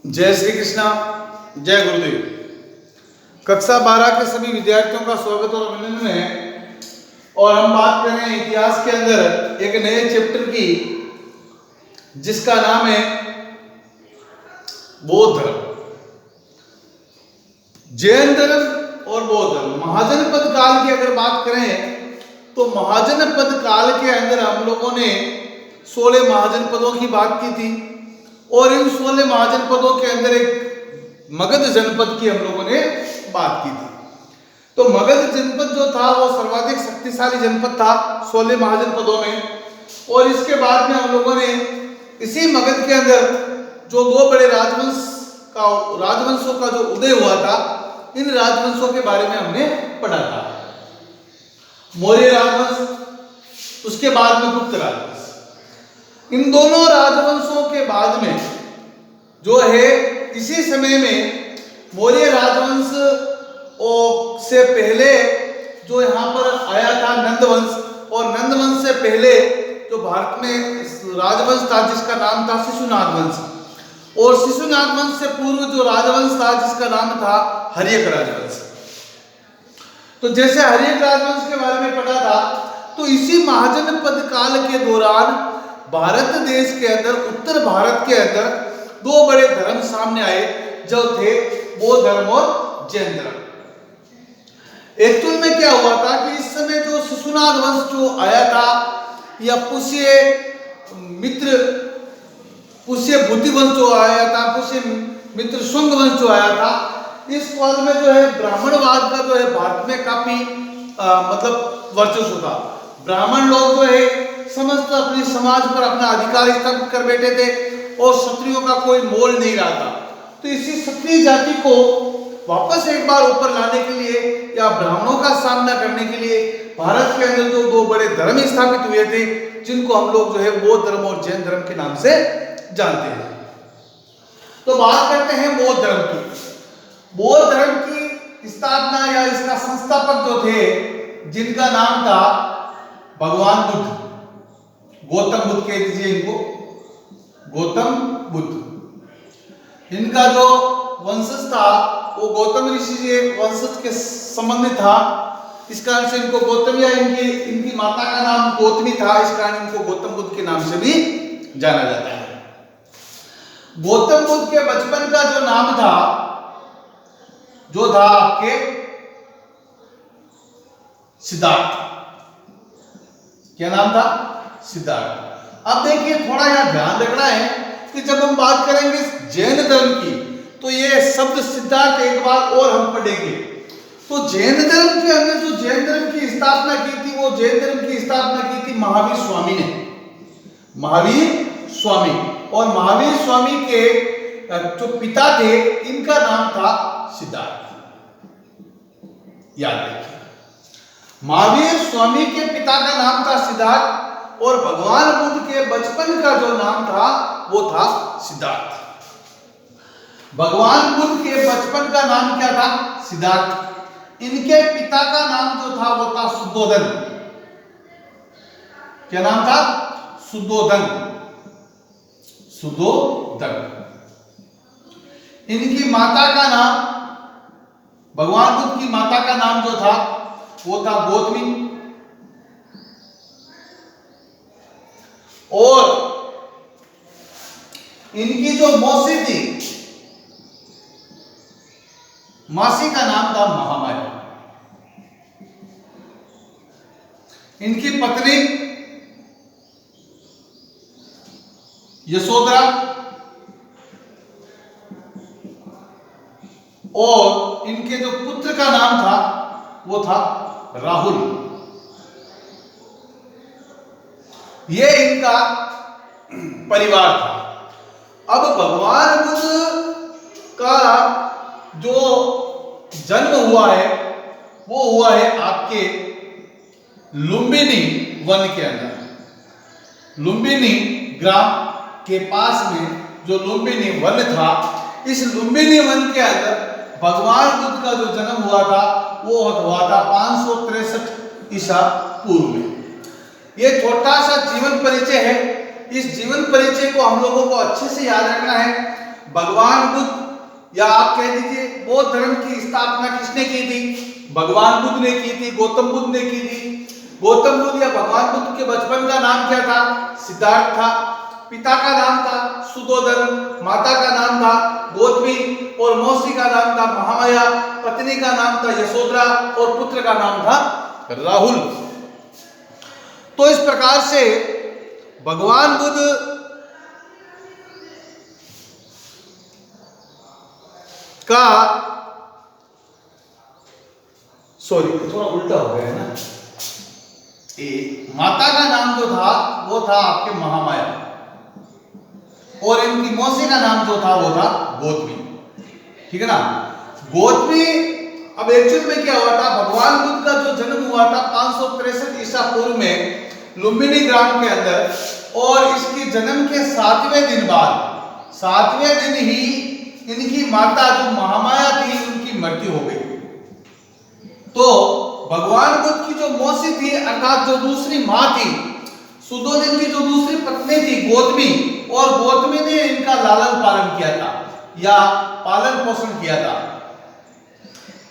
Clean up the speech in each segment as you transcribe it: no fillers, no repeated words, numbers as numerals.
जय श्री कृष्णा, जय गुरुदेव। कक्षा 12 के सभी विद्यार्थियों का स्वागत और अभिनंदन है। और हम बात कर रहे हैं इतिहास के अंदर एक नए चैप्टर की, जिसका नाम है बौद्ध धर्म। जैन धर्म और बौद्ध धर्म। महाजनपद काल की अगर बात करें तो महाजनपद काल के अंदर हम लोगों ने 16 महाजनपदों की बात की थी और इन 16 महाजनपदों के अंदर एक मगध जनपद की हम लोगों ने बात की थी। तो मगध जनपद जो था वो सर्वाधिक शक्तिशाली जनपद था 16 महाजनपदों में। और इसके बाद में हम लोगों ने इसी मगध के अंदर जो दो बड़े राजवंशों का जो उदय हुआ था, इन राजवंशों के बारे में हमने पढ़ा था। मौर्य राजवंश, उसके बाद में गुप्त राजवंश। इन दोनों राजवंशों के बाद में जो है इसी समय में मौर्य राजवंश से पहले जो यहाँ पर आया था नंदवंश, और नंदवंश से पहले जो भारत में राजवंश था जिसका नाम था शिशुनाग वंश, और शिशुनाग वंश से पूर्व जो राजवंश था जिसका नाम था हर्यक राजवंश। तो जैसे हर्यक राजवंश के बारे में पढ़ा था, तो इसी महाजनपद काल के दौरान भारत देश के अंदर, उत्तर भारत के अंदर दो बड़े धर्म सामने आए जो थे बौद्ध धर्म और जैन धर्म। एक्चुअल में क्या हुआ था कि इस समय जो शिशुनाग वंश जो आया था, या पुष्य बुद्धि वंश जो आया था, पुष्य मित्र शुंग वंश जो आया था, इस काल में जो है ब्राह्मणवाद का जो है भारत में काफी मतलब वर्चस्व था। ब्राह्मण लोग जो है समस्त अपने समाज पर अपना अधिकार स्थापित कर बैठे थे और क्षत्रियों का कोई मोल नहीं रहा था। तो इसी क्षत्रिय जाति को वापस एक बार ऊपर लाने के लिए या ब्राह्मणों का सामना करने के लिए भारत के अंदर जो दो बड़े धर्म स्थापित हुए थे, जिनको हम लोग जो है बौद्ध धर्म और जैन धर्म के नाम से जानते हैं। तो बात करते हैं बौद्ध धर्म की। बौद्ध धर्म की स्थापना या इसका संस्थापक जो थे, जिनका नाम था भगवान बुद्ध, गौतम बुद्ध कह दीजिए इनको, गौतम बुद्ध। इनका जो वंशज था वो गौतम ऋषि के वंशज के संबंधित था। इस कारण से इनको गौतम, या इनकी माता का नाम गौतमी था, इस कारण इनको गौतम बुद्ध के नाम से भी जाना जाता है। गौतम बुद्ध के बचपन का जो नाम था, जो था आपके सिद्धार्थ। क्या नाम था? सिद्धार्थ। अब देखिए, थोड़ा यहां ध्यान रखना है कि जब हम बात करेंगे जैन धर्म की, तो ये शब्द सिद्धार्थ एक बार और हम पढ़ेंगे। तो जैन धर्म के अंदर जो जैन धर्म की स्थापना की थी, वो जैन धर्म की स्थापना की थी महावीर स्वामी ने। महावीर स्वामी, और महावीर स्वामी के जो पिता थे, इनका नाम था सिद्धार्थ। याद रखिए, महावीर स्वामी के पिता का नाम था सिद्धार्थ, और भगवान बुद्ध के बचपन का जो नाम था वो था सिद्धार्थ। भगवान बुद्ध के बचपन का नाम क्या था? सिद्धार्थ। इनके पिता का नाम जो था वो था शुद्धोधन। क्या नाम था? शुद्धोधन। शुद्धोधन। इनकी माता का नाम, भगवान बुद्ध की माता का नाम जो था वो था गौतमी। और इनकी जो मौसी थी, मासी का नाम था महामारी। इनकी पत्नी यशोधरा, और इनके जो पुत्र का नाम था वो था राहुल। ये इनका परिवार था। अब भगवान बुद्ध का जो जन्म हुआ है वो हुआ है आपके लुम्बिनी वन के अंदर। लुम्बिनी ग्राम के पास में जो लुम्बिनी वन था, इस लुम्बिनी वन के अंदर भगवान बुद्ध का जो जन्म हुआ था वो हुआ था 563 ईसा पूर्व में। ये छोटा सा जीवन परिचय है। इस जीवन परिचय को हम लोगों को अच्छे से याद रखना है भगवान बुद्ध, या आप कह दीजिए बौद्ध धर्म की स्थापना किसने की थी? भगवान बुद्ध ने की थी, गौतम बुद्ध ने की थी। गौतम बुद्ध या भगवान बुद्ध के बचपन का नाम क्या था? सिद्धार्थ था। पिता का नाम था सुदोधन, माता का नाम था गौतमी और मौसी का नाम था महामाया, पत्नी का नाम था यशोधरा और पुत्र का नाम था राहुल। तो इस प्रकार से भगवान बुद्ध का, सॉरी थोड़ा उल्टा हो गया है ना, माता का नाम जो था वो था आपके महामाया और इनकी मौसी का नाम जो था वो था गौतमी, ठीक है ना। गौतमी, अब एक्चुअल में क्या हुआ था, भगवान बुद्ध का जो जन्म हुआ था 563 ईसा पूर्व में लुम्बिनी ग्राम के अंदर, और इसके जन्म के 7वें दिन बाद, 7वें दिन ही इनकी माता जो महामाया थी उनकी मृत्यु हो गई। तो भगवान बुद्ध की जो मौसी थी अर्थात जो दूसरी माँ थी, सुदोधन की जो दूसरी पत्नी थी गौतमी, और गौतमी ने इनका लालन पालन किया था या पालन पोषण किया था,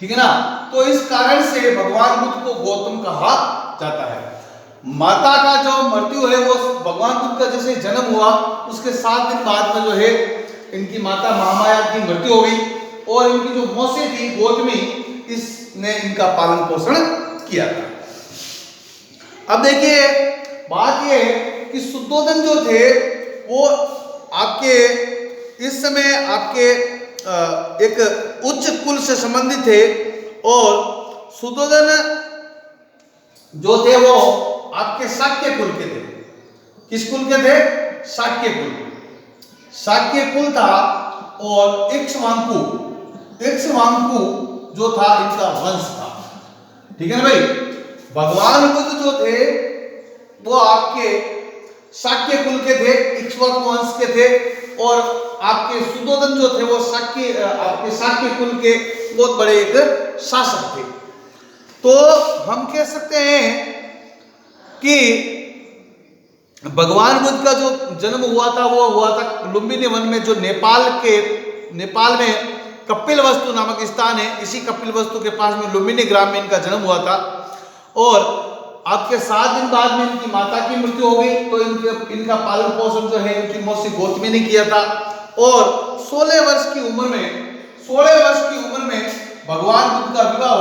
ठीक है ना। तो इस कारण से भगवान बुद्ध को गौतम कहा जाता है। माता का जो मृत्यु है वो भगवान बुद्ध का जैसे जन्म हुआ उसके 7 दिन बाद में जो है इनकी माता महामाया की मृत्यु हो गई, और इनकी जो मौसी थी गौतमी, इसने इनका पालन पोषण किया था। अब देखिए बात ये कि सुदोधन जो थे वो आपके इस समय आपके एक उच्च कुल से संबंधित थे, और सुदोधन जो थे वो आपके शाक्य कुल के थे। किस कुल के थे? शाक्य कुल। शाक्य कुल था, और इक्ष्वाकु जो था इनका वंश था, ठीक है ना भाई। भगवान बुद्ध जो थे वो आपके शाक्य कुल के थे, इक्ष्वाकु वंश के थे, और आपके सुदोधन जो थे वो आपके शाक्य कुल के बहुत बड़े एक शासक थे। तो हम कह सकते हैं कि भगवान बुद्ध का जो जन्म हुआ था वो हुआ था लुम्बिनी वन में, जो नेपाल में कपिलवस्तु नामक स्थान है। इसी कपिलवस्तु के पास में लुम्बिनी ग्राम में इनका जन्म हुआ था, और आपके 7 दिन बाद में इनकी माता की मृत्यु हो गई। तो इनका पालन पोषण जो है इनकी मौसी गौतमी ने किया था, और 16 वर्ष की उम्र में भगवान बुद्ध का विवाह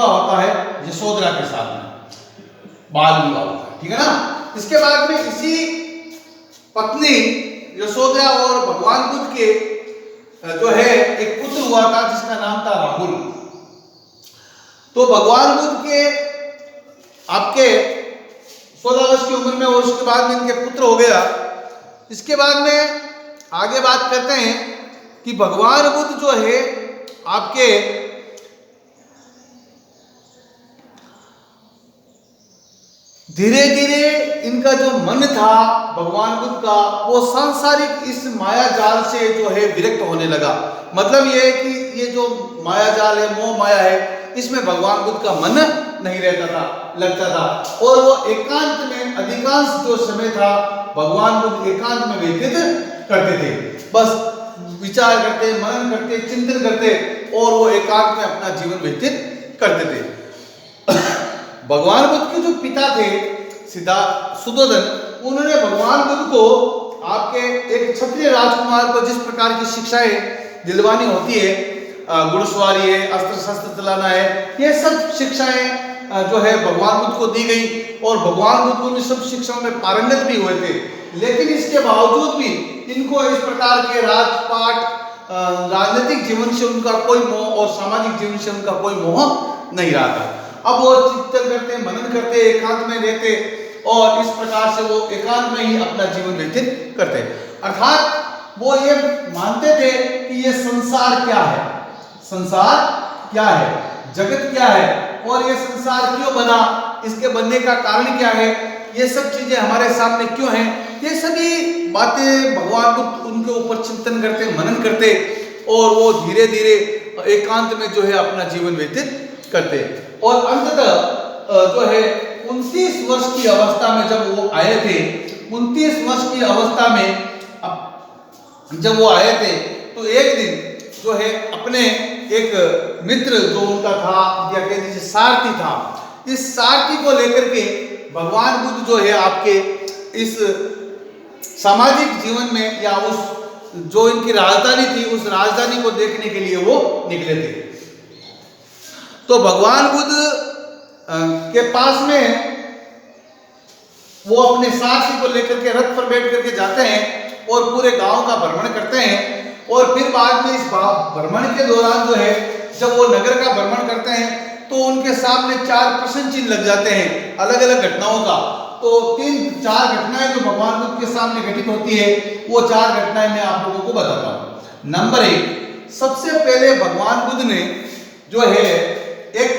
होता है यशोधरा के साथ में, बाल विवाह होता है, ठीक है ना। इसके बाद में इसी पत्नी यशोधरा और भगवान बुद्ध के जो है एक पुत्र हुआ था जिसका नाम था राहुल। तो भगवान बुद्ध के आपके 16 वर्ष की उम्र में, और उसके बाद में इनके पुत्र हो गया। इसके बाद में आगे बात करते हैं कि भगवान बुद्ध जो है आपके धीरे धीरे इनका जो मन था भगवान बुद्ध का, वो सांसारिक इस माया जाल से जो है विरक्त होने लगा। मतलब ये है कि ये जो माया जाल है, मोह माया है, इसमें भगवान बुद्ध का मन नहीं लगता था, और वो एकांत में अधिकांश जो समय था भगवान बुद्ध एकांत में व्यतीत करते थे। बस विचार करते, मनन करते, चिंतन करते, और वो एकांत में अपना जीवन व्यतीत करते थे। भगवान बुद्ध के जो पिता थे सुदोधन, उन्होंने भगवान बुद्ध को आपके एक क्षत्रिय राजकुमार को जिस प्रकार की शिक्षाएं दिलवानी होती है, घुड़सवारी है, अस्त्र शस्त्र चलाना है, ये सब शिक्षाएं जो है भगवान बुद्ध को दी गई, और भगवान बुद्ध उन सब शिक्षाओं में पारंगत भी हुए थे। लेकिन इसके बावजूद भी इनको इस प्रकार के राजपाट, राजनीतिक जीवन से उनका कोई मोह और सामाजिक जीवन से उनका कोई मोह नहीं रहा था। अब वो चिंतन करते, मनन करते, एकांत में रहते, और इस प्रकार से वो एकांत में ही अपना जीवन व्यतीत करते। अर्थात वो ये मानते थे कि ये संसार क्या है, जगत क्या है, और ये संसार क्यों बना, इसके बनने का कारण क्या है, ये सब चीजें हमारे सामने क्यों हैं, ये सभी बातें भगवान बुद्ध उनके ऊपर चिंतन करते, मनन करते, और वो धीरे धीरे एकांत में जो है अपना जीवन व्यतीत करते। और अंततः जो है 29 वर्ष की अवस्था में जब वो आए थे, 29 वर्ष की अवस्था में जब वो आए थे तो एक दिन जो है अपने एक मित्र जो उनका था या कह दीजिए सारथी था, इस सारथी को लेकर के भगवान बुद्ध जो है आपके इस सामाजिक जीवन में या उस जो इनकी राजधानी थी उस राजधानी को देखने के लिए वो निकले थे। तो भगवान बुद्ध के पास में वो अपने सारथी को लेकर के रथ पर बैठ करके जाते हैं और पूरे गांव का भ्रमण करते हैं। और फिर बाद में इस भ्रमण के दौरान जो है जब वो नगर का भ्रमण करते हैं तो उनके सामने 4 प्रश्न चिन्ह लग जाते हैं अलग अलग घटनाओं का। तो 3-4 घटनाएं जो भगवान बुद्ध के सामने घटित होती है वो 4 घटनाएं मैं आप लोगों को बताता हूं। नंबर 1, सबसे पहले भगवान बुद्ध ने जो है एक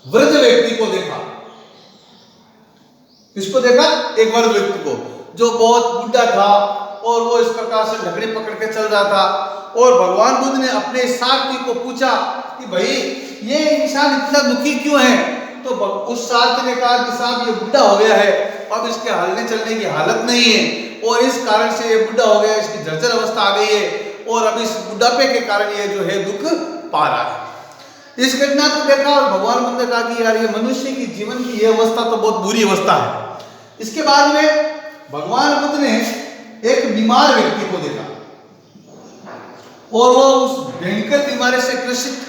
वृद्ध व्यक्ति को देखा। किसको देखा? एक वृद्ध व्यक्ति को जो बहुत बुढ़ा था और वो इस प्रकार से लकड़ी पकड़ के चल रहा था। और भगवान बुद्ध ने अपने सारथी को पूछा कि भाई ये इंसान इतना दुखी क्यों है? तो उस सारथी ने कहा कि साहब ये बुढ़ा हो गया है, अब इसके हलने चलने की हालत नहीं है और इस कारण से ये बुढ़ा हो गया, इसकी जर्जर अवस्था आ गई है और अब इस बुढ़ापे के कारण ये जो है दुख पा रहा है। इस घटना को देखा और भगवान बुद्ध ने कहा कि यार ये मनुष्य की जीवन की ये अवस्था तो बहुत बुरी अवस्था है। इसके बाद में भगवान बुद्ध ने एक बीमार व्यक्ति को देखा और वो उस भयंकर बीमारी से ग्रसित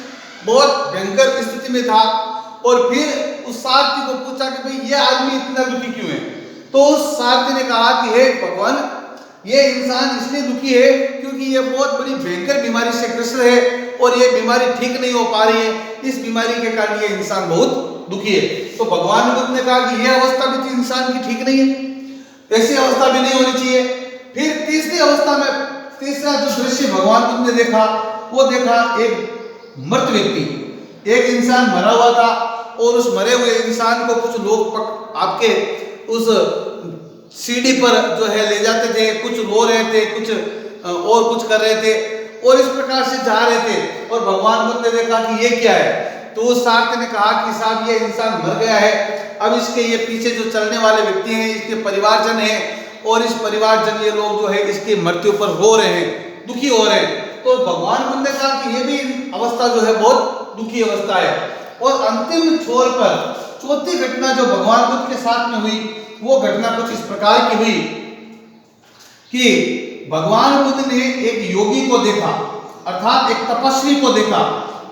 बहुत भयंकर स्थिति में था। और फिर उस सारथी को पूछा कि भाई ये आदमी इतना दुखी क्यों है? तो उस सारथी ने कहा कि हे भगवान, ये इंसान इसलिए दुखी है क्योंकि ये बहुत बड़ी भयंकर बीमारी से ग्रस्त है और ये बीमारी ठीक नहीं हो पा रही है। इस बीमारी के कारण ये इंसान बहुत दुखी है। तो भगवान बुद्ध ने कहा कि यह अवस्था भी इंसान की ठीक नहीं है, ऐसी अवस्था भी नहीं होनी चाहिए। फिर तीसरी अवस्था में तीसरा जो दृश्य भगवान बुद्ध ने देखा वो देखा एक मृत व्यक्ति, एक इंसान मरा हुआ था और उस मरे हुए इंसान को कुछ लोग आपके उस सीढ़ी पर जो है ले जाते थे, कुछ रो रहे थे, कुछ और कुछ कर रहे थे और इस प्रकार से जा रहे थे। और भगवान बुद्ध ने देखा कि ये क्या है? तो उस सारथी ने कहा कि साहब ये इंसान मर गया है, अब इसके ये पीछे जो चलने वाले व्यक्ति हैं इसके परिवारजन हैं और इस परिवारजन ये लोग जो है इसकी मृत्यु पर रो रहे हैं, दुखी हो रहे हैं। तो भगवान बुद्ध ने कहा कि ये भी अवस्था जो है बहुत दुखी अवस्था है। और अंतिम छोर पर चौथी घटना जो भगवान बुद्ध के साथ में हुई वो घटना कुछ इस प्रकार की हुई कि भगवान बुद्ध ने एक योगी को देखा, अर्थात एक तपस्वी को देखा।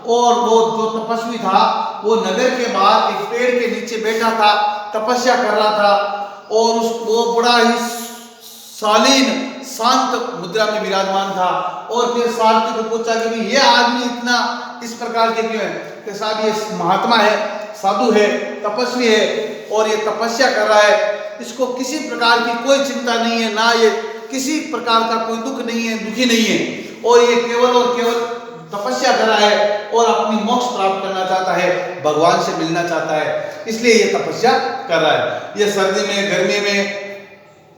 और वो जो तपस्वी था वो नगर के बाहर एक पेड़ के नीचे बैठा था, तपस्या कर रहा था और वो बड़ा ही शालीन शांत मुद्रा में विराजमान था। और फिर सारथी को पूछा कि भाई ये आदमी इतना इस प्रकार के क्यों है? कि साहब ये महात्मा है, साधु है, तपस्वी है और ये तपस्या कर रहा है, इसको किसी प्रकार की कोई चिंता नहीं है, ना ये किसी प्रकार का कोई दुख नहीं है, दुखी नहीं है और ये केवल और केवल तपस्या कर रहा है और अपनी मोक्ष प्राप्त करना चाहता है, भगवान से मिलना चाहता है, इसलिए ये तपस्या कर रहा है। ये सर्दी में, गर्मी में,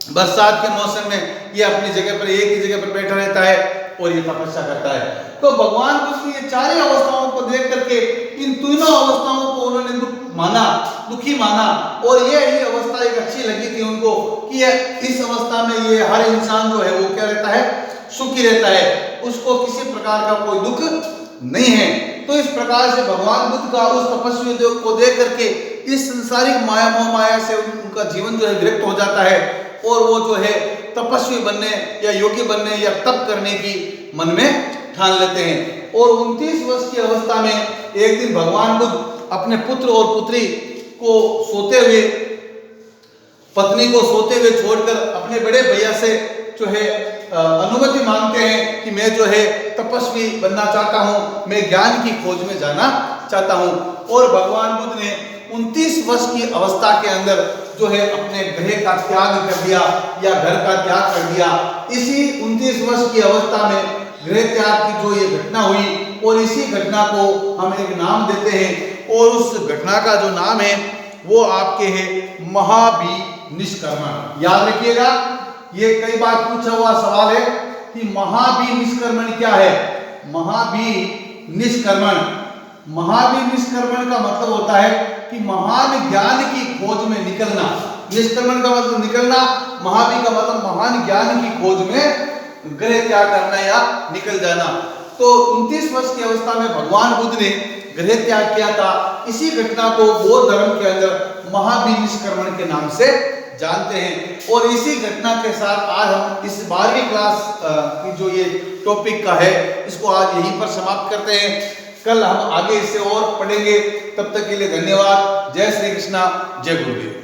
बरसात के मौसम में ये अपनी जगह पर एक ही जगह पर बैठा रहता है और ये तपस्या करता है। तो भगवान बुद्ध की ये चारों अवस्थाओं को देख करके इन तीनों अवस्थाओं को उन्होंने दुखी माना और ये ही अवस्था एक अच्छी लगी थी उनको कि इस अवस्था में ये हर इंसान जो है वो क्या रहता है? सुखी रहता है, उसको किसी प्रकार का कोई दुख नहीं है। तो इस प्रकार से भगवान बुद्ध का उस तपस्वी को देख करके इस संसारिक माया मोह माया से उनका जीवन जो है विरक्त हो जाता है और वो जो है तपस्वी बनने या योगी बनने या तप करने की मन में ठान लेते हैं। और 29 वर्ष की अवस्था में एक दिन भगवान बुद्ध अपने पुत्र और पुत्री को सोते हुए, पत्नी को सोते हुए छोड़कर अपने बड़े भैया से जो है अनुमति मांगते हैं कि मैं जो है तपस्वी बनना चाहता हूँ, मैं ज्ञान की खोज में जाना चाहता हूँ। और भगवान बुद्ध ने 29 वर्ष की अवस्था के अंदर जो है अपने गृह का त्याग कर दिया या घर का त्याग कर दिया। इसी 29 वर्ष की अवस्था में गृह त्याग की जो ये घटना हुई और इसी घटना को हम एक नाम देते हैं और उस घटना का जो नाम है वो आपके है महाभिनिष्क्रमण। याद रखिएगा, ये कई बार पूछा हुआ सवाल है कि महाभिनिष्क्रमण क्या है? महाभिनिष्क्रमण, महाभिनिष्क्रमण का मतलब होता है कि महान ज्ञान की खोज में निकलना, निष्क्रमण का मतलब निकलना, महाबी का मतलब महान ज्ञान की खोज में गृह त्याग करना या निकल जाना। तो 29 वर्ष की अवस्था में भगवान बुद्ध ने गृह त्याग किया था। इसी घटना को बौद्ध धर्म के अंदर महाबी निष्क्रमण के नाम से जानते हैं। और इसी घटना के साथ आज हम इस 12वीं क्लास की जो ये टॉपिक का है इसको आज यहीं पर समाप्त करते हैं। कल हम आगे इससे और पढ़ेंगे। तब तक के लिए धन्यवाद। जय श्री कृष्णा, जय गुरुदेव।